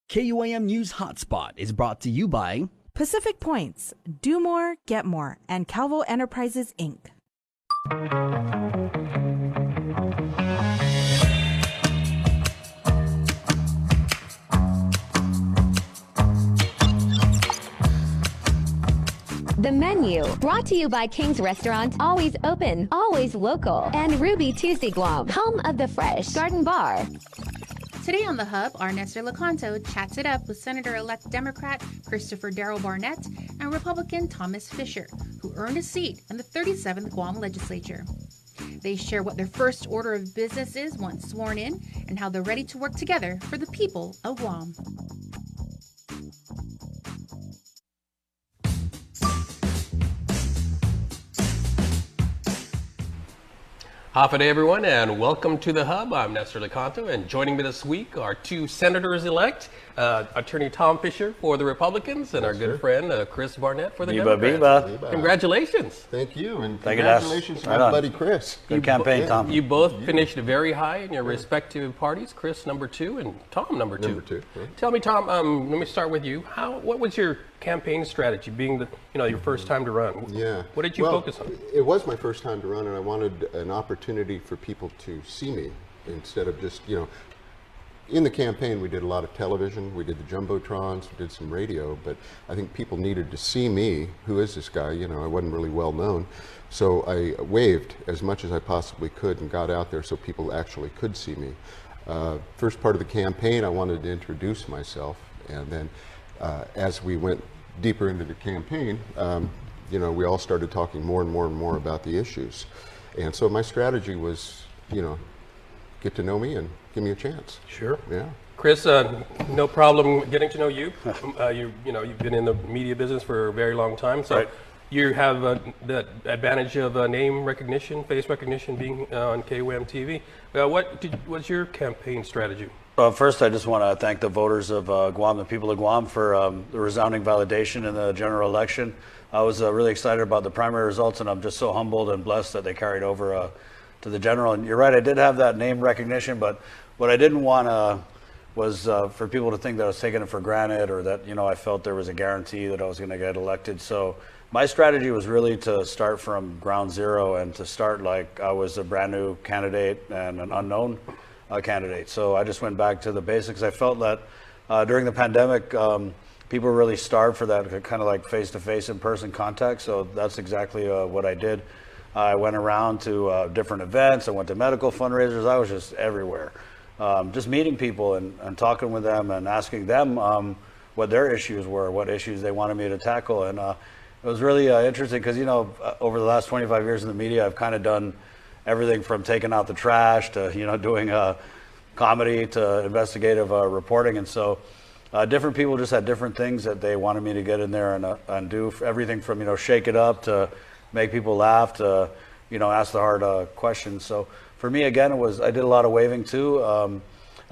KUAM News Hotspot is brought to you by Pacific Points, Do More, Get More, and Calvo Enterprises, Inc. The Menu, brought to you by King's Restaurant, always open, always local, and Ruby Tuesday Guam, home of the Fresh Garden Bar. Today on The Hub, our Nestor Lecanto chats it up with Senator-elect Democrat Christopher Darrell Barnett and Republican Thomas Fisher, who earned a seat in the 37th Guam legislature. They share what their first order of business is once sworn in and how they're ready to work together for the people of Guam. Hafa day, everyone, and welcome to The Hub. I'm Nestor Lecanto, and joining me this week are two senators-elect, Attorney Tom Fisher for the Republicans and our good friend Chris Barnett for the Democrats. Biba. Congratulations. Thank you, and Thank congratulations to my buddy Chris. Good campaign, Tom. You both finished very high in your respective parties. Chris, number 2, and Tom, number 2. Number 2. Right. Tell me, Tom, let me start with you. What was your campaign strategy, being your first time to run? Yeah. What did you focus on? It was my first time to run, and I wanted an opportunity for people to see me instead of just, in the campaign we did a lot of television, we did the jumbotrons, we did some radio, but I think people needed to see me. Who is this guy? I wasn't really well known. So I waved as much as I possibly could and got out there so people actually could see me. First part of the campaign, I wanted to introduce myself, and then as we went deeper into the campaign, we all started talking more and more about the issues. And so my strategy was, get to know me and give me a chance. Sure. Yeah. Chris, no problem getting to know you. You've been in the media business for a very long time, so Right. You have the advantage of name recognition, face recognition, being on KUAM TV. What's your campaign strategy? First, I just want to thank the voters of Guam, the people of Guam, for the resounding validation in the general election. I was really excited about the primary results, and I'm just so humbled and blessed that they carried over to the general. And you're right, I did have that name recognition, but what I didn't want was for people to think that I was taking it for granted, or that I felt there was a guarantee that I was going to get elected. So my strategy was really to start from ground zero and to start like I was a brand new candidate and an unknown candidate. So I just went back to the basics. I felt that during the pandemic, people really starved for that kind of like face-to-face, in-person contact. So that's exactly what I did. I went around to different events. I went to medical fundraisers. I was just everywhere, just meeting people and talking with them and asking them what their issues were, what issues they wanted me to tackle. And it was really interesting because, over the last 25 years in the media, I've kind of done everything from taking out the trash to, doing comedy to investigative reporting. And so different people just had different things that they wanted me to get in there and do everything from, shake it up to make people laugh to, ask the hard questions. So for me, again, I did a lot of waving too. And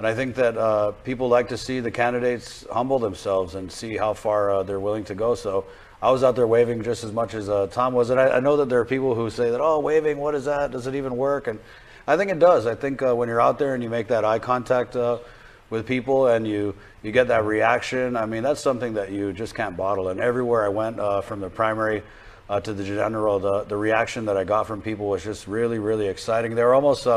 I think that people like to see the candidates humble themselves and see how far they're willing to go. So I was out there waving just as much as Tom was. And I know that there are people who say that, oh, waving, what is that? Does it even work? And I think it does. I think when you're out there and you make that eye contact with people and you get that reaction, I mean, that's something that you just can't bottle. And everywhere I went, from the primary to the general, the reaction that I got from people was just really, really exciting. They were almost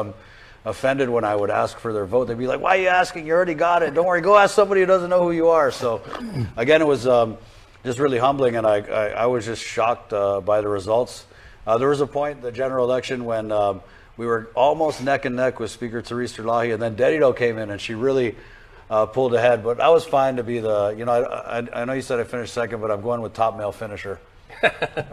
offended when I would ask for their vote. They'd be like, why are you asking? You already got it. Don't worry, go ask somebody who doesn't know who you are. So again, it was just really humbling, and I was just shocked by the results. There was a point in the general election when we were almost neck and neck with Speaker Therese Terlahi, and then Dedido came in and she really pulled ahead. But I was fine to be I know you said I finished second, but I'm going with top male finisher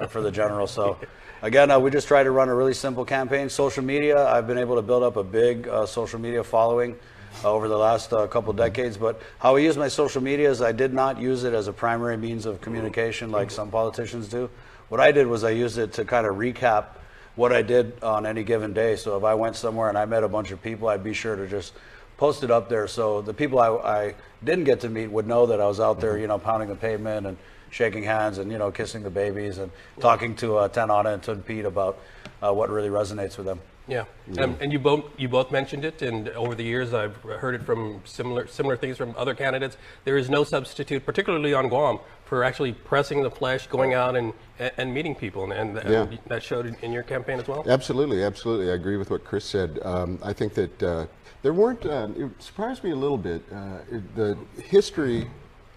for the general. So again, we just try to run a really simple campaign. Social media, I've been able to build up a big social media following over the last couple decades. But how I use my social media is I did not use it as a primary means of communication like some politicians do. What I did was I used it to kind of recap what I did on any given day. So if I went somewhere and I met a bunch of people, I'd be sure to just post it up there. So the people I didn't get to meet would know that I was out there, pounding the pavement and shaking hands and, kissing the babies and talking to Tanana and Tun Pete about what really resonates with them. Yeah, and you both mentioned it, and over the years I've heard it from similar things from other candidates. There is no substitute, particularly on Guam, for actually pressing the flesh, going out and meeting people, and that showed in your campaign as well. Absolutely, absolutely. I agree with what Chris said. I think that there weren't. It surprised me a little bit. The history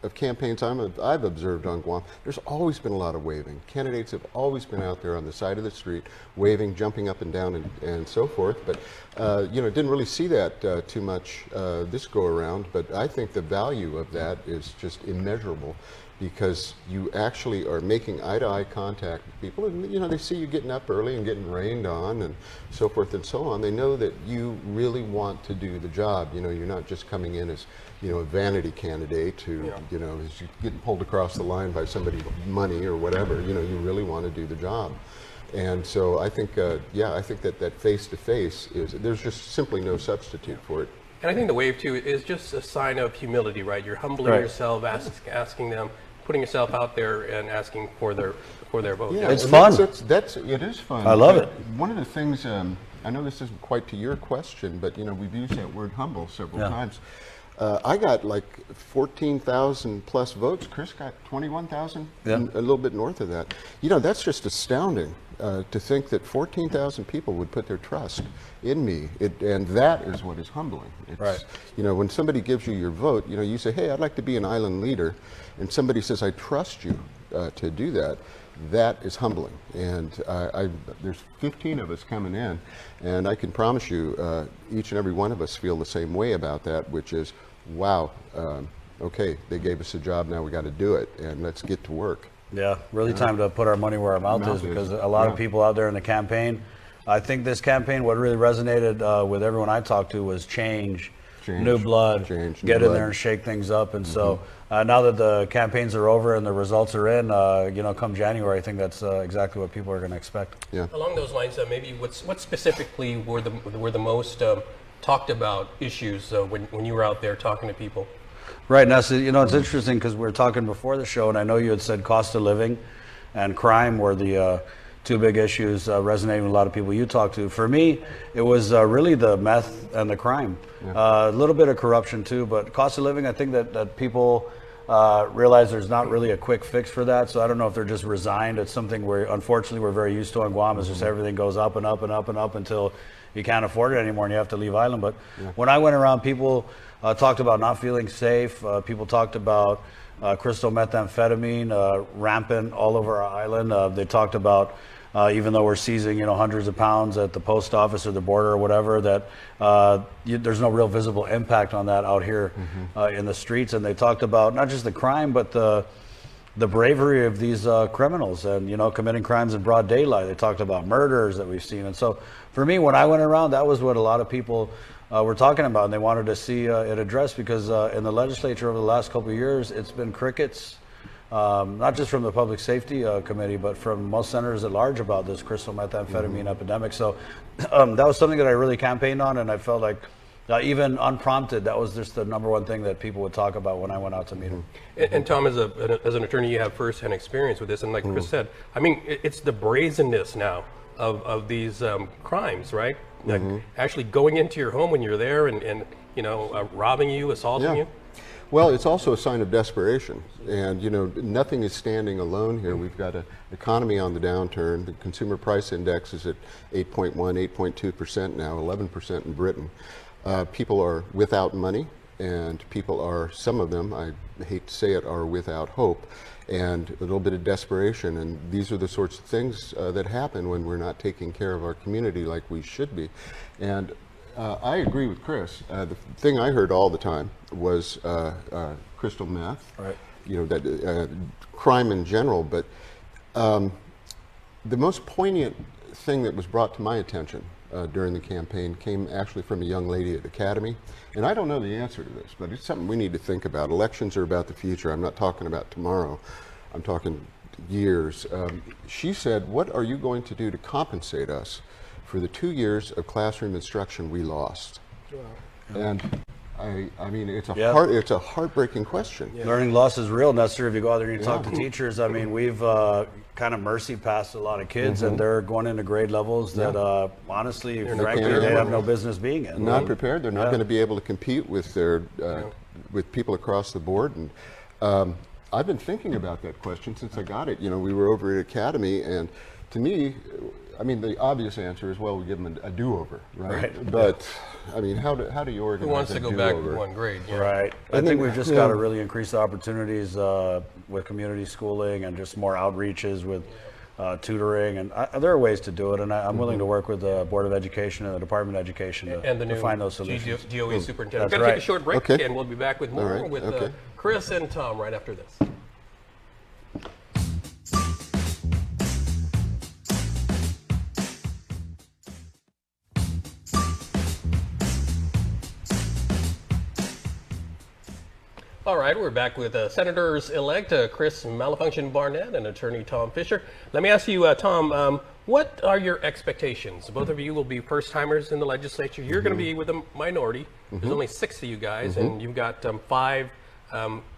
of campaigns I've observed on Guam, there's always been a lot of waving. Candidates have always been out there on the side of the street, waving, jumping up and down, and so forth. But didn't really see that too much this go around. But I think the value of that is just immeasurable, because you actually are making eye-to-eye contact with people, and they see you getting up early and getting rained on and so forth and so on. They know that you really want to do the job. You're not just coming in as a vanity candidate who is getting pulled across the line by somebody with money or whatever. You really want to do the job. And so I think I think that face-to-face there's just simply no substitute for it. And I think the wave too is just a sign of humility, right? You're humbling yourself, asking them, putting yourself out there and asking for their vote. Yeah, it's fun. It is fun. I love it. One of the things, I know this isn't quite to your question, but we've used that word humble several times. I got like 14,000 plus votes. Chris got 21,000, a little bit north of that. That's just astounding to think that 14,000 people would put their trust in me. And that is what is humbling. It's, when somebody gives you your vote, you say, hey, I'd like to be an island leader. And somebody says, I trust you to do that. That is humbling. And there's 15 of us coming in, and I can promise you each and every one of us feel the same way about that, which is, wow, okay, they gave us a job, now we got to do it, and let's get to work. Yeah, really time to put our money where our mouth is, because a lot of people out there in the campaign, I think this campaign, what really resonated with everyone I talked to was change, new blood, get in there and shake things up. And so now that the campaigns are over and the results are in, come January, I think that's exactly what people are going to expect. Yeah. Along those lines, maybe what specifically were the most talked about issues when you were out there talking to people? Right, now, so, it's interesting because we were talking before the show, and I know you had said cost of living and crime were the two big issues resonating with a lot of people you talked to. For me, it was really the meth and the crime. A little bit of corruption too, but cost of living, I think that people realize there's not really a quick fix for that. So I don't know if they're just resigned. It's something unfortunately we're very used to on Guam, is just everything goes up and up and up and up until you can't afford it anymore and you have to leave island. But when I went around, people talked about not feeling safe. People talked about crystal methamphetamine rampant all over our island. They talked about even though we're seizing hundreds of pounds at the post office or the border or whatever, that there's no real visible impact on that out here in the streets. And they talked about not just the crime, but the bravery of these criminals and committing crimes in broad daylight. They talked about murders that we've seen. And so for me, when I went around, that was what a lot of people were talking about, and they wanted to see it addressed, because in the legislature over the last couple of years, it's been crickets, not just from the Public Safety Committee, but from most senators at large about this crystal methamphetamine epidemic. So that was something that I really campaigned on, and I felt like even unprompted, that was just the number one thing that people would talk about when I went out to meet them. And Tom, as an attorney, you have firsthand experience with this, and like Chris said, I mean, it's the brazenness now of these crimes, right? Like actually going into your home when you're there and robbing you, assaulting you. Well, it's also a sign of desperation, and nothing is standing alone here. We've got an economy on the downturn. The consumer price index is at 8.1, 8.2% now, 11% in Britain. People are without money, and some of them, I hate to say it, are without hope and a little bit of desperation. And these are the sorts of things that happen when we're not taking care of our community like we should be. And I agree with Chris. The thing I heard all the time was crystal meth, that crime in general. But the most poignant thing that was brought to my attention during the campaign came actually from a young lady at Academy. And I don't know the answer to this, but it's something we need to think about. Elections are about the future. I'm not talking about tomorrow. I'm talking years. She said, what are you going to do to compensate us for the 2 years of classroom instruction we lost? Wow. And I mean, it's a Yeah. it's a heartbreaking question. Learning loss is real, Nestor. If you go out there and you talk to teachers, I mean, we've kind of mercy passed a lot of kids, and they're going into grade levels that, honestly, frankly, they have no business being in. Not prepared. They're not going to be able to compete with their with people across the board. And I've been thinking about that question since I got it. You know, we were over at Academy, and to me, I mean, the obvious answer is, well, we give them a do-over, right? But I mean, how do you organize? Who wants to go back one grade? Yeah. Right. I think we've just got to really increase the opportunities with community schooling and just more outreaches with tutoring. And there are ways to do it. And I'm willing to work with the Board of Education and the Department of Education to find those solutions. DOE superintendent. That's We're going to take right. a short break, and we'll be back with more with Okay. Chris and Tom right after this. All right, we're back with Senators-elect Chris Malafunkshun Barnett and Attorney Tom Fisher. Let me ask you, Tom, what are your expectations? Both of you will be first-timers in the legislature. You're going to be with a minority. There's only 6 of you guys, and you've got 5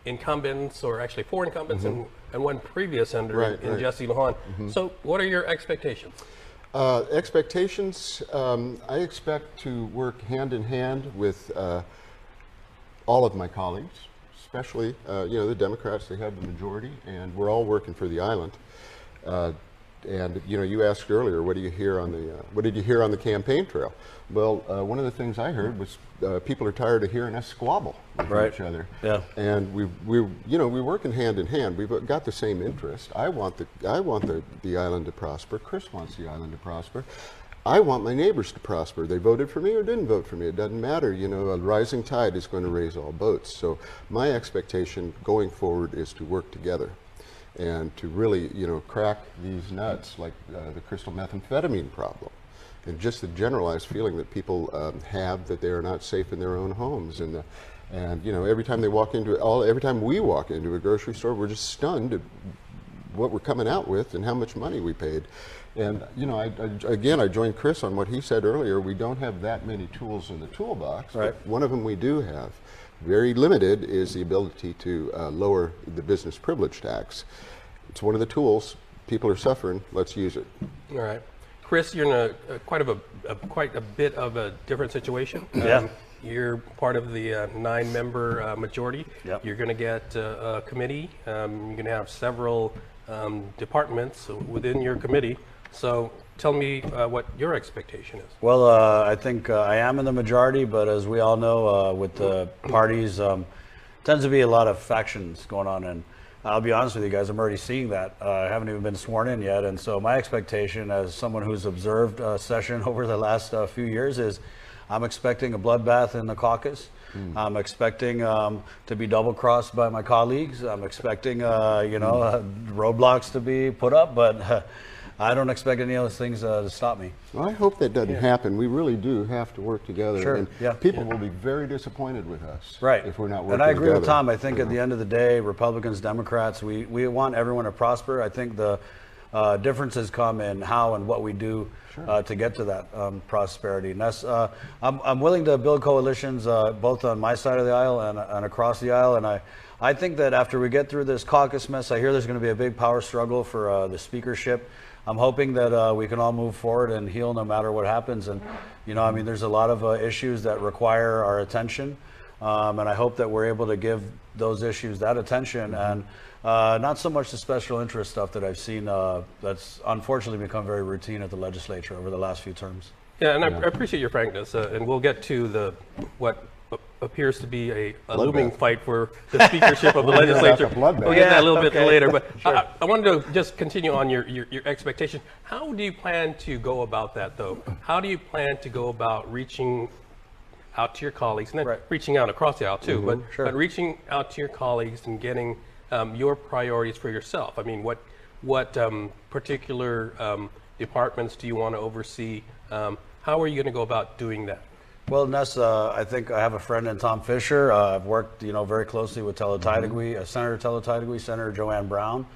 incumbents, or actually 4 incumbents, and 1 previous senator in Jesse Lujan. So what are your expectations? Expectations, I expect to work hand in hand with all of my colleagues, especially the Democrats. They have the majority, and we're all working for the island. And you asked earlier, what do you hear on the what did you hear on the campaign trail? Well, one of the things I heard was people are tired of hearing us squabble with each other. Yeah. And we're working hand in hand. We've got the same interest. I want the island to prosper. Chris wants the island to prosper. I want my neighbors to prosper. They voted for me or didn't vote for me. It doesn't matter. A rising tide is going to raise all boats. So my expectation going forward is to work together and to really, crack these nuts, like the crystal methamphetamine problem, and just the generalized feeling that people have that they are not safe in their own homes. And every time we walk into a grocery store, we're just stunned at what we're coming out with and how much money we paid. And I joined Chris on what he said earlier. We don't have that many tools in the toolbox. Right. But one of them we do have, very limited, is the ability to lower the business privilege tax. It's one of the tools. People are suffering. Let's use it. All right, Chris, you're in quite a bit of a different situation. Yeah. You're part of the 9-member majority. Yep. You're going to get a committee. You're going to have several departments within your committee. So tell me what your expectation is. Well, I think I am in the majority, but as we all know, with the parties, tends to be a lot of factions going on. And I'll be honest with you guys, I'm already seeing that. I haven't even been sworn in yet. And so my expectation as someone who's observed a session over the last few years is I'm expecting a bloodbath in the caucus. I'm expecting to be double-crossed by my colleagues. I'm expecting, roadblocks to be put up, but I don't expect any of those things to stop me. Well, I hope that doesn't happen. We really do have to work together. Sure. And people will be very disappointed with us if we're not working together. And I agree with Tom. I think at the end of the day, Republicans, Democrats, we want everyone to prosper. I think the differences come in how and what we do to get to that prosperity. And that's, I'm willing to build coalitions both on my side of the aisle and across the aisle. And I think that after we get through this caucus mess, I hear there's going to be a big power struggle for the speakership. I'm hoping that we can all move forward and heal no matter what happens. And, there's a lot of issues that require our attention. And I hope that we're able to give those issues that attention and not so much the special interest stuff that I've seen that's unfortunately become very routine at the legislature over the last few terms. Yeah, and I appreciate your frankness, and we'll get to what appears to be a looming fight for the speakership of the legislature. We'll get to that a little bit later, but sure. I wanted to just continue on your expectation. How do you plan to go about that, though? How do you plan to go about reaching out to your colleagues, and then reaching out across the aisle too, but reaching out to your colleagues and getting your priorities for yourself? I mean, what particular departments do you want to oversee? How are you going to go about doing that? Well, Ness, I think I have a friend in Tom Fisher. I've worked, very closely with Senator Senator Joanne Brown.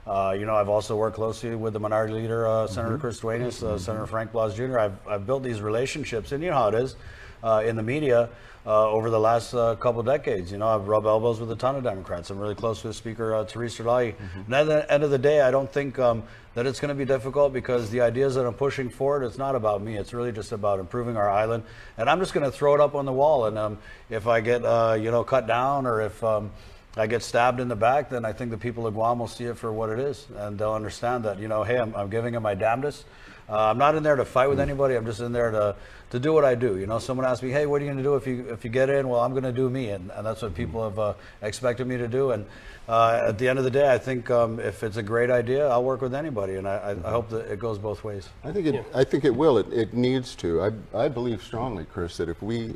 I've also worked closely with the minority leader, Senator Chris Duenas, Senator Frank Blas Jr. I've built these relationships, and you know how it is. in the media over the last couple decades. You know, I've rubbed elbows with a ton of Democrats. I'm really close with Speaker Theresa Lai. And at the end of the day, I don't think that it's going to be difficult, because the ideas that I'm pushing forward, it's not about me. It's really just about improving our island. And I'm just going to throw it up on the wall. And if I get, cut down, or if I get stabbed in the back, then I think the people of Guam will see it for what it is. And they'll understand that, hey, I'm giving it my damnedest. I'm not in there to fight with anybody. I'm just in there to do what I do. Someone asked me, hey, what are you going to do if you get in? Well, I'm going to do me. And that's what people have expected me to do. And at the end of the day, I think if it's a great idea, I'll work with anybody. And I hope that it goes both ways. I think it will. It needs to. I believe strongly, Chris, that if we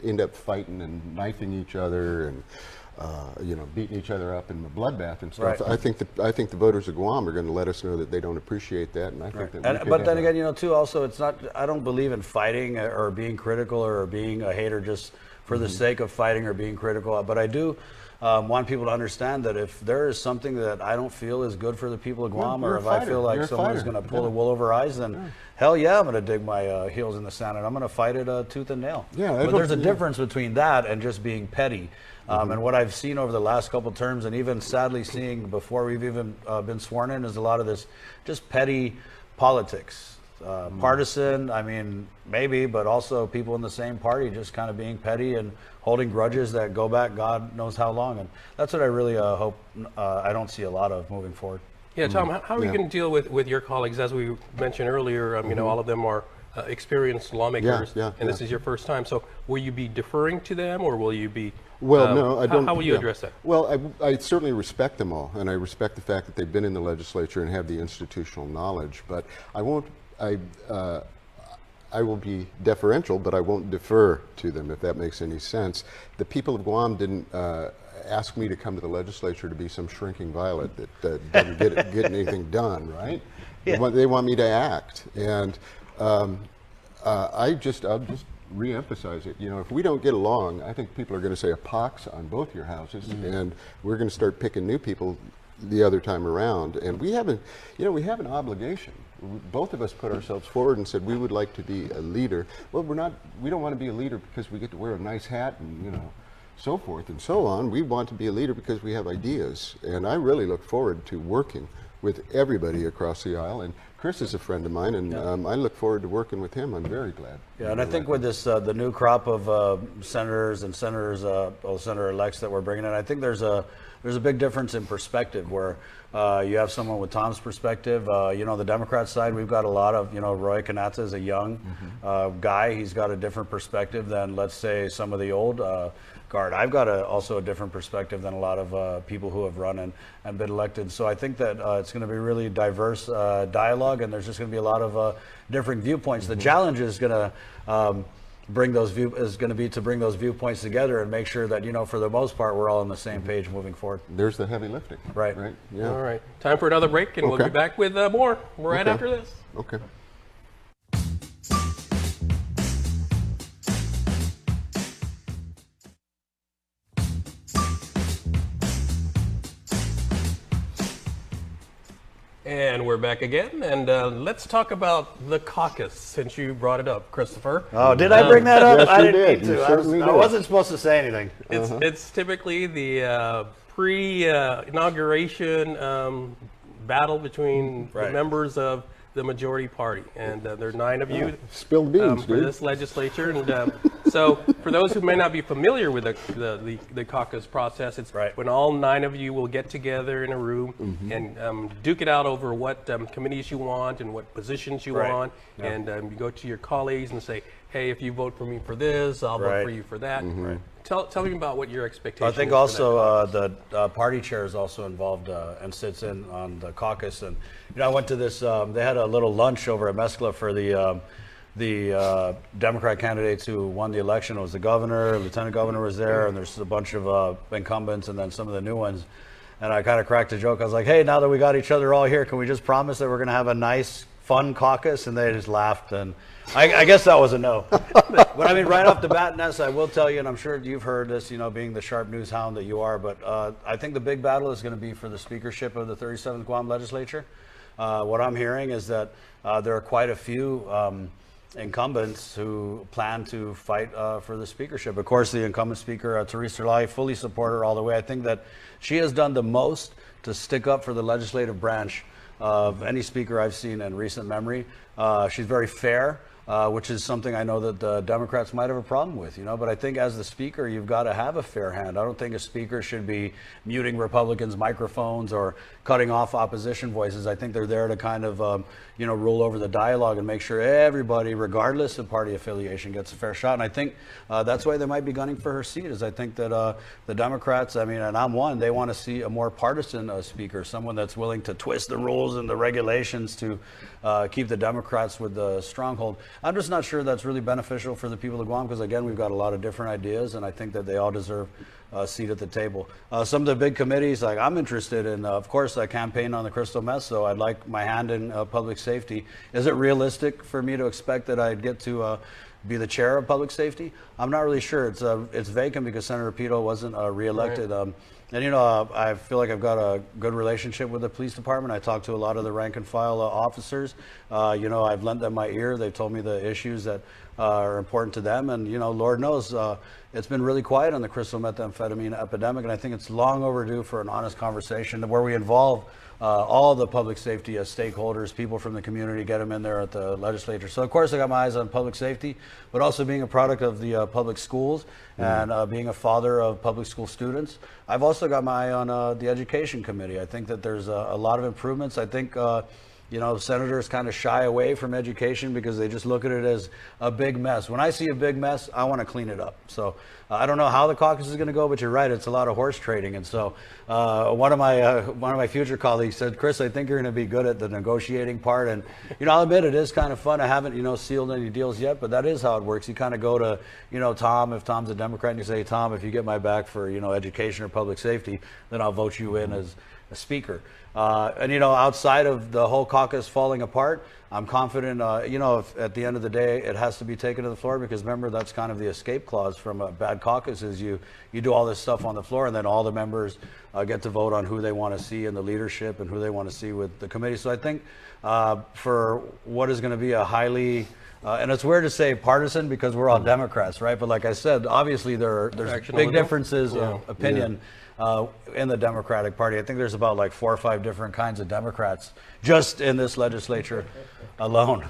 end up fighting and knifing each other and beating each other up in the bloodbath and stuff. Right. I think the voters of Guam are going to let us know that they don't appreciate that, and I think that. But then again, too, also, it's not. I don't believe in fighting or being critical or being a hater just for the sake of fighting or being critical. But I do want people to understand that if there is something that I don't feel is good for the people of Guam, or if I feel like someone is going to pull the wool over our eyes, then hell yeah, I'm going to dig my heels in the sand and I'm going to fight it tooth and nail. Yeah, but there's a difference between that and just being petty. And what I've seen over the last couple terms, and even sadly seeing before we've even been sworn in, is a lot of this just petty politics. Partisan, I mean, maybe, but also people in the same party just kind of being petty and holding grudges that go back God knows how long. And that's what I really hope I don't see a lot of moving forward. Yeah, Tom, how are you going to deal with your colleagues? As we mentioned earlier, all of them are experienced lawmakers, and this is your first time. So will you be deferring to them, or will you be... Well, no, I don't. How will you address that? Well, I certainly respect them all, and I respect the fact that they've been in the legislature and have the institutional knowledge. But I won't. I will be deferential, but I won't defer to them, if that makes any sense. The people of Guam didn't ask me to come to the legislature to be some shrinking violet that doesn't get anything done, right? Yeah. They want me to act, and I'll just re-emphasize it. If we don't get along, I think people are going to say a pox on both your houses, and we're going to start picking new people the other time around. And we have an obligation. Both of us put ourselves forward and said we would like to be a leader. Well, we don't want to be a leader because we get to wear a nice hat and so forth and so on. We want to be a leader because we have ideas, and I really look forward to working with everybody across the aisle. And Chris is a friend of mine, and I look forward to working with him. I'm very glad. Yeah, and I think with this, the new crop of senators and senator-elects that we're bringing in, I think there's a big difference in perspective where you have someone with Tom's perspective. The Democrat side, we've got a lot of, Roy Kanata is a young guy. He's got a different perspective than, let's say, some of the old guard. I've got also a different perspective than a lot of people who have run and been elected. So I think that it's going to be really diverse dialogue, and there's just going to be a lot of different viewpoints. The challenge is going to bring those viewpoints together and make sure that for the most part we're all on the same page moving forward. There's the heavy lifting. Right. Yeah. All right. Time for another break, and we'll be back with more right after this. Okay. And we're back again, and let's talk about the caucus, since you brought it up, Christopher. Oh, did I bring that up? Yes, I you didn't did. mean to. I wasn't supposed to say anything. It's typically the pre-inauguration battle between the members of the majority party, and there are 9 of you spilled beans, for this legislature. And so, for those who may not be familiar with the caucus process, it's when all 9 of you will get together in a room and duke it out over what committees you want and what positions you want, and you go to your colleagues and say, hey, if you vote for me for this, I'll vote for you for that. Tell me about what your expectations. I think also the party chair is also involved and sits in on the caucus. And I went to this. They had a little lunch over at Mescla for the Democrat candidates who won the election. It was the governor, lieutenant governor was there, and there's a bunch of incumbents, and then some of the new ones. And I kind of cracked a joke. I was like, hey, now that we got each other all here, can we just promise that we're going to have a nice, fun caucus? And they just laughed, and I guess that was a no. But I mean, right off the bat, Ness, I will tell you, and I'm sure you've heard this, being the sharp news hound that you are, but I think the big battle is going to be for the speakership of the 37th Guam legislature. What I'm hearing is that there are quite a few incumbents who plan to fight for the speakership. Of course, the incumbent speaker, Theresa Lai, fully support her all the way. I think that she has done the most to stick up for the legislative branch of any speaker I've seen in recent memory. She's very fair. Which is something I know that the Democrats might have a problem with, but I think as the speaker, you've got to have a fair hand. I don't think a speaker should be muting Republicans' microphones or cutting off opposition voices. I think they're there to kind of, rule over the dialogue and make sure everybody, regardless of party affiliation, gets a fair shot. And I think that's why they might be gunning for her seat, is I think that the Democrats, and I'm one, they want to see a more partisan speaker, someone that's willing to twist the rules and the regulations to keep the Democrats with the stronghold. I'm just not sure that's really beneficial for the people of Guam, because again, we've got a lot of different ideas, and I think that they all deserve a seat at the table. Some of the big committees, like I'm interested in, of course, I campaign on the crystal meth, so I'd like my hand in public safety. Is it realistic for me to expect that I'd get to be the chair of public safety? I'm not really sure. It's vacant because Senator Pito wasn't reelected. Right. And I feel like I've got a good relationship with the police department. I talk to a lot of the rank and file officers. I've lent them my ear. They've told me the issues that are important to them. And, Lord knows, it's been really quiet on the crystal methamphetamine epidemic. And I think it's long overdue for an honest conversation where we involve all the public safety stakeholders, people from the community, get them in there at the legislature. So, of course, I got my eyes on public safety, but also being a product of the public schools and being a father of public school students. I've also got my eye on the education committee. I think that there's a lot of improvements. I think senators kind of shy away from education because they just look at it as a big mess. When I see a big mess, I want to clean it up. So I don't know how the caucus is going to go, but you're right, it's a lot of horse trading. And so one of my future colleagues said, Chris, I think you're going to be good at the negotiating part. And I'll admit it is kind of fun. I haven't sealed any deals yet, but that is how it works. You kind of go to Tom, if Tom's a Democrat, and you say, Tom, if you get my back for education or public safety, then I'll vote you in as a speaker. Outside of the whole caucus falling apart, I'm confident, if at the end of the day it has to be taken to the floor, because remember, that's kind of the escape clause from a bad caucus, is you do all this stuff on the floor and then all the members get to vote on who they want to see in the leadership and who they want to see with the committee. So I think for what is going to be a highly and it's weird to say partisan because we're all Democrats, right? But like I said, obviously there's big differences of opinion in the Democratic Party. I think there's about like 4 or 5 different kinds of Democrats just in this legislature alone.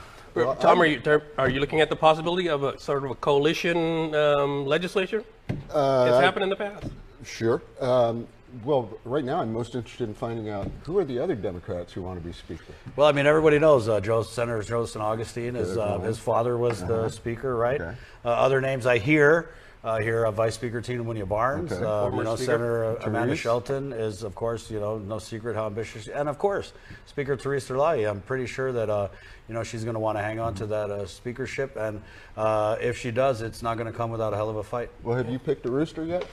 Tom, are you looking at the possibility of a sort of a coalition legislature? It's happened in the past. Sure. Well, right now I'm most interested in finding out who are the other Democrats who want to be speaker. Well, everybody knows Senator Joseph Augustine. His father was the speaker, right? Okay. Other names I hear Vice Speaker Tina Munoz Barnes. Okay. Senator Amanda Shelton is, of course, no secret how ambitious, and of course, Speaker Theresa Lai. I'm pretty sure that she's going to want to hang on to that speakership, and if she does, it's not going to come without a hell of a fight. Well, have you picked a rooster yet?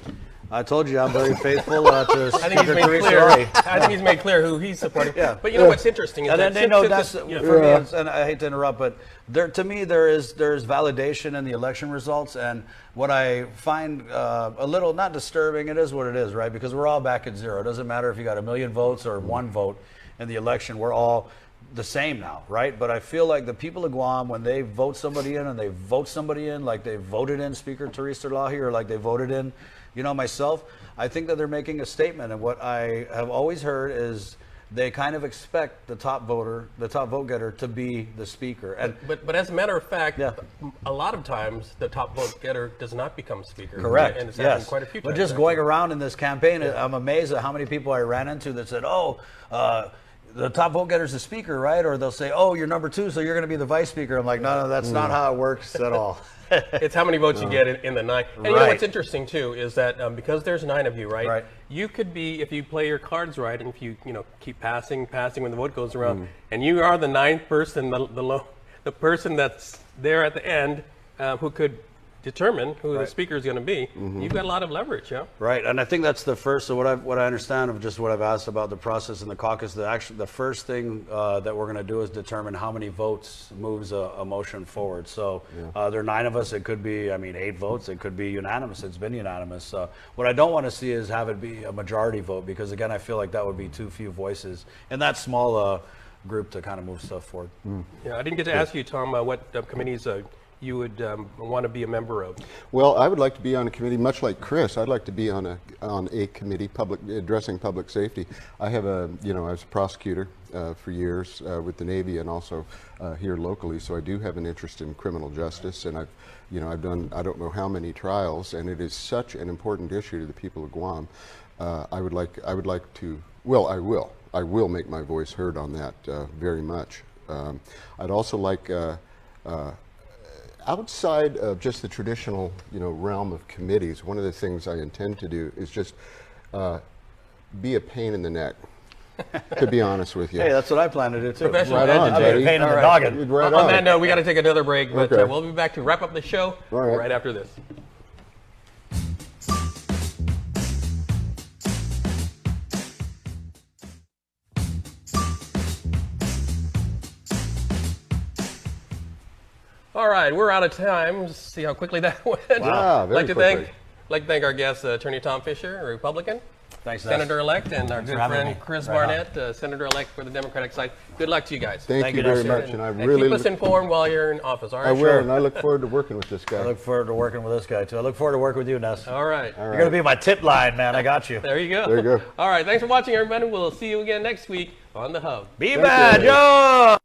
I told you I'm very faithful to Speaker Theresa Lai. I think he's made clear who he's supporting. Yeah. But what's interesting is and that then they know that's for me. And I hate to interrupt, but to me there's validation in the election results, and what I find a little not disturbing. It is what it is, right? Because we're all back at zero. It doesn't matter if you got 1 million votes or 1 vote in the election. We're all the same now, right? But I feel like the people of Guam, when they vote somebody in, and they vote somebody in like they voted in Speaker Theresa Lai, or like they voted in myself, I think that they're making a statement. And what I have always heard is they kind of expect the top vote getter to be the speaker. And but as a matter of fact, a lot of times the top vote getter does not become speaker. Correct. And it's happened quite a few times. But just going around in this campaign, I'm amazed at how many people I ran into that said, the top vote getter is the speaker, right? Or they'll say, you're number 2, so you're going to be the vice speaker. I'm like, no, that's not how it works at all. It's how many votes you get in the 9. And what's interesting too is that because there's 9 of you, right? You could be, if you play your cards right, and if you keep passing when the vote goes around, and you are the 9th person, the person that's there at the end, who could determine who the speaker is going to be. You've got a lot of leverage, Right, and I think that's the first. So what I understand of just what I've asked about the process in the caucus, the first thing that we're going to do is determine how many votes moves a motion forward. So there are 9 of us. It could be, 8 votes. It could be unanimous. It's been unanimous. What I don't want to see is have it be a majority vote, because again, I feel like that would be too few voices in that small group to kind of move stuff forward. Yeah, I didn't get to ask you, Tom, what committees you would want to be a member of. Well, I would like to be on a committee, much like Chris. I'd like to be on a committee addressing public safety. I have I was a prosecutor for years with the Navy and also here locally, so I do have an interest in criminal justice, and I've done I don't know how many trials, and it is such an important issue to the people of Guam. I would like to. Well, I will make my voice heard on that very much. I'd also like. Outside of just the traditional, realm of committees, one of the things I intend to do is just be a pain in the neck, to be honest with you. Hey, that's what I plan to do too. Professional Right on, agitator. I'll be a pain in the noggin. Right On that note, we got to take another break, but Okay. we'll be back to wrap up the show All right. right after this. All right, we're out of time. See how quickly that went. Wow, very quickly. Like to thank our guest, Attorney Tom Fisher, a Republican, Thanks, Senator-elect, and our good having friend me. Chris Right Barnett, Senator-elect for the Democratic side. Good luck to you guys. Thank you very much, and I really keep us informed while you're in office. All right, I will, and I look forward to working with this guy. I look forward to working with this guy too. I look forward to working with you, Ness. All right. You're going to be my tip line, man. I got you. There you go. There you go. All right. Thanks for watching, everybody. We'll see you again next week on The Hub. Be Thank bad, you. yo!